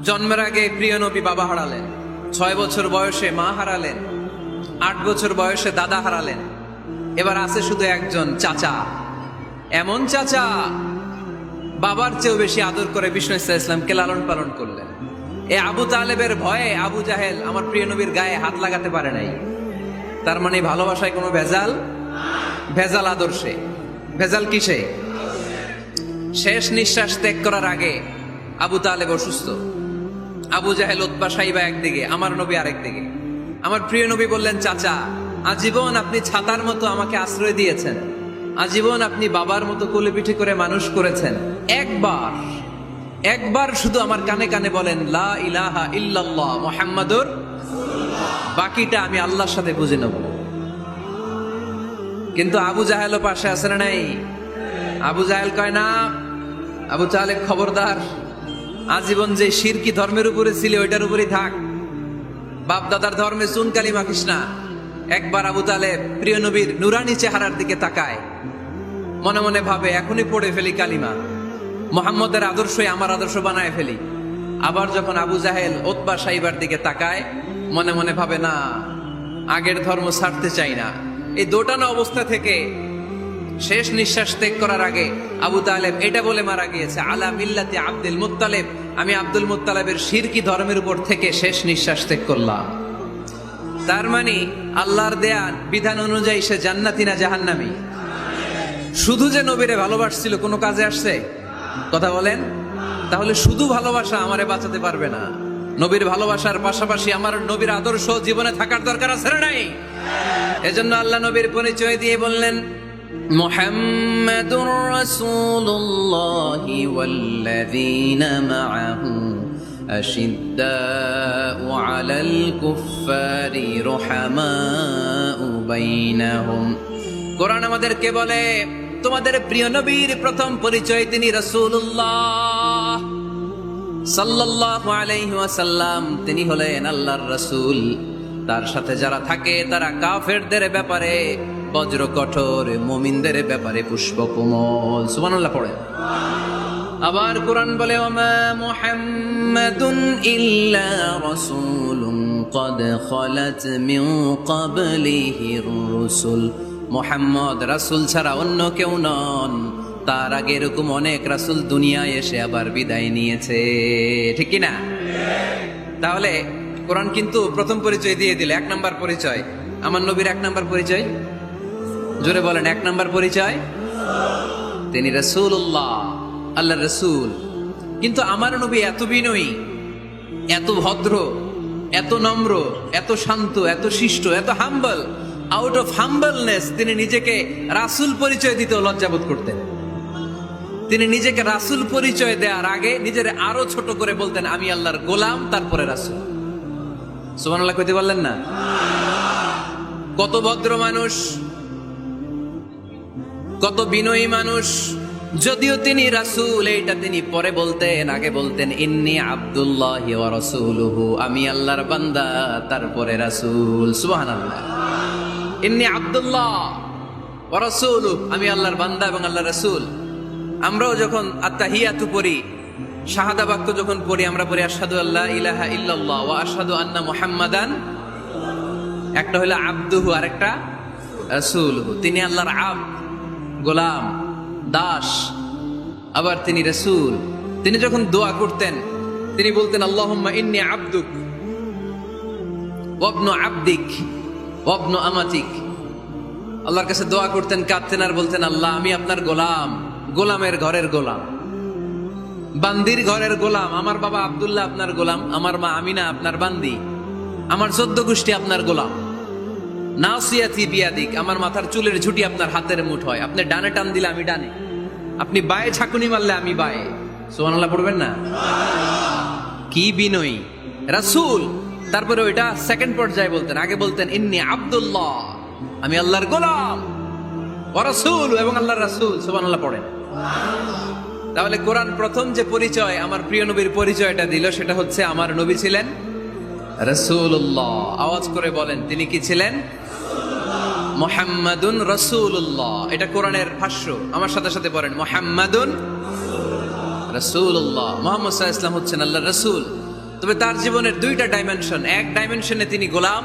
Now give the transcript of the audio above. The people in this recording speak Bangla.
জন্মের আগে প্রিয় নবী বাবা হারালেন, 6 বছর বয়সে মা হারালেন, 8 বছর বয়সে দাদা হারালেন, এবার আছে শুধু একজন চাচা। এমন চাচা বাবার চেয়েও বেশি আদর করে বিষ্ণু ইসলামকে লালন পালন করলেন। এ আবু তালেবের ভয়ে আবু জাহেল আমার প্রিয় নবীর গায়ে হাত লাগাতে পারে নাই। তার মানে ভালোবাসায় কোনো ভেজাল? ভেজাল আদর্শে। ভেজাল কিসে? শেষ নিঃশ্বাস ত্যাগ করার আগে আবু তালেব অসুস্থ, আবু জাহেল উতবা সাইবা একদিকে, আমার নবী আরেকদিকে। আমার প্রিয় নবী বললেন, চাচা আজীবন আপনি ছাতার মতো আমাকে আশ্রয় দিয়েছেন, আজীবন আপনি বাবার মতো কোলে পিঠে করে মানুষ করেছেন, একবার শুধু আমার কানে কানে বলেন লা ইলাহা ইল্লাল্লাহ মুহাম্মাদুর, বাকিটা আমি আল্লাহর সাথে বুঝে নেব। কিন্তু আবু জাহেলও পাশে আছে না নাই? আবু জাহেল কয় না, আবু তালেব খবরদার, আজীবন যে শিরকি ধর্মের উপরে ছিল ওইটার উপরেই থাক, বাপ দাদার ধর্মে চুন কালি মাখিস না। একবার আবু তালেব প্রিয় নবীর নুরানি চেহারার দিকে তাকায়, মনে মনে ভাবে এখনই পড়ে ফেলি কালিমা, মুহাম্মদের আদর্শই আমার আদর্শ বানায় ফেলি। আবার যখন আবু জাহেল উতবা সাইবার দিকে তাকায়, মনে মনে ভাবে না, আগের ধর্ম ছাড়তে চাই না। এই দোটানা অবস্থা থেকে শেষ নিঃশ্বাস ত্যাগ করার আগে আবু তালেব এটা বলে মারা গিয়েছে, আলা মিল্লাতি আব্দুল মুত্তালিব, আমি আব্দুল মুত্তালিবের শিরকি ধর্মের উপর থেকে শেষ নিঃশ্বাস ত্যাগ করলাম। তার মানে আল্লাহর দেয়া বিধান অনুযায়ী সে জান্নাতি না জাহান্নামী? শুধু যে নবীরে ভালোবাসছিল কোনো কাজে আসছে? কথা বলেন। তাহলে শুধু ভালোবাসা আমারে বাঁচাতে পারবে না। নবীর ভালোবাসার পাশাপাশি আমার নবীর আদর্শ জীবনে থাকার দরকার আছে না নাই? এজন্য আল্লাহ নবীর পরিচয় দিয়ে বললেন, মুহাম্মাদুর রাসূলুল্লাহি ওয়াল্লাযীনা মাআহু আশিদ্দাউ আলাল কুফফারি রুহামাউ বাইনাহুম। কোরআন আমাদেরকে বলে তোমাদের প্রিয় নবীর প্রথম পরিচয় তিনি রাসূলুল্লাহ সাল্লাল্লাহু আলাইহি ওয়াসাল্লাম, তিনি হলেন আল্লাহর রাসূল। তার সাথে যারা থাকে তারা কাফেরদের ব্যাপারে বজ্র কঠোর, মুমিনদের ব্যাপারে পুষ্পকোমল। সুবহানাল্লাহ পড়ে। আবার কোরআন বলে, ওমা মুহাম্মাদুন ইল্লা রাসূলুন ক্বাদ খালাত মিন ক্বাবলিহির রুসুল। মুহাম্মদ রাসূল ছাড়া অন্য কেউ নন, তার আগে এরকম অনেক রাসূল দুনিয়ায় এসে আবার বিদায় নিয়েছে। ঠিক কি না? তাহলে কোরআন কিন্তু প্রথম পরিচয় দিয়ে দিলে, 1 নাম্বার পরিচয় আমার নবীর। 1 নাম্বার পরিচয় জোরে বলেন, 1 নাম্বার পরিচয় তিনি রাসূলুল্লাহ, আল্লাহর রাসূল। কিন্তু আমার নবী এত বিনয়ী, এত ভদ্র, এত নম্র, এত শান্ত, এত শিষ্ট, এত হাম্বল। আউট অফ হাম্বলনেস তিনি নিজেকে রাসূল পরিচয় দিতে লজ্জাবোধ করতেন। তিনি নিজেকে রাসূল পরিচয় দেওয়ার আগে নিজের আরো ছোট করে বলতেন, আমি আল্লাহর গোলাম, তারপরে রাসূল। সুবহানাল্লাহ কইতে পারলেন না? কত ভদ্র মানুষ, কত বিনয়ী মানুষ। যদিও তিনি রাসূল, এইটা তিনি পরে বলতেন, আগে বলতেন ইন্নী আব্দুল্লাহি ওয়া রাসূলুহু, আমি আল্লাহর বান্দা, তারপরে রাসূল। সুবহানাল্লাহ। ইন্নী আব্দুল্লাহ ওয়া রাসূলুহু, আমি আল্লাহর বান্দা এবং আল্লাহর রাসূল। আমরাও যখন আত্তাহিয়াতু পড়ি, শাহাদা বাক্য যখন পড়ি, আমরা পড়ি আশহাদু আল্লা ইলাহা ইল্লাল্লাহ ওয়া আশহাদু আন্না মুহাম্মাদান। একটা হলো আব্দুহু, আরেকটা রাসূলুহু। তিনি আল্লাহর আব্দ, গোলাম, দাস, আবার তিনি রাসূল। তিনি যখন দোয়া করতেন তিনি বলতেন, আল্লাহুম্মা ইন্নী আবদুক ওয়া ইবনু আবদিক ওয়া ইবনু আমাতিক। আল্লাহর কাছে দোয়া করতেন, কাঁদতেন আর বলতেন, আল্লাহ আমি আপনার গোলাম, গোলামের ঘরের গোলাম, বান্দির ঘরের গোলাম। আমার বাবা আব্দুল্লাহ আপনার গোলাম, আমার মা আমিনা আপনার বান্দি, আমার 14 গোষ্ঠী আপনার গোলাম। নাসিয়াতি বিয়াদিক, আমার মাথার চুলের ঝুঁটি আপনার হাতের মুঠোয়, আপনি ডানে টান দিলে আমি ডানে, আপনি বায়ে ছাকুনি মারলে আমি বায়ে। সুবহানাল্লাহ পড়বেন না? কি বিনয়ী রাসূল। তারপরে ওইটা সেকেন্ড পর্যায়ে বলতেন। আগে বলতেন ইন্নী আব্দুল্লাহ, আমি আল্লাহর গোলাম, ওয়া রাসূল, এবং আল্লাহর রাসূল। সুবহানাল্লাহ পড়েন। তাহলে কোরআন প্রথম যে পরিচয় আমার প্রিয় নবীর পরিচয়টা দিল, সেটা হচ্ছে আমার নবী ছিলেন রাসূলুল্লাহ। আওয়াজ করে বলেন, তিনি কি ছিলেন? মুহাম্মাদুন রাসূলুল্লাহ। এটা কোরআনের ভাষ্য। আমার সাথে সাথে পড়েন, মুহাম্মাদুন রাসূলুল্লাহ। মুহাম্মদ সাল্লাল্লাহু আলাইহি ওয়াসাল্লাম হচ্ছেন আল্লাহর রাসূল। তবে তার জীবনের দুইটা ডাইমেনশন, এক ডাইমেনশনে তিনি গোলাম,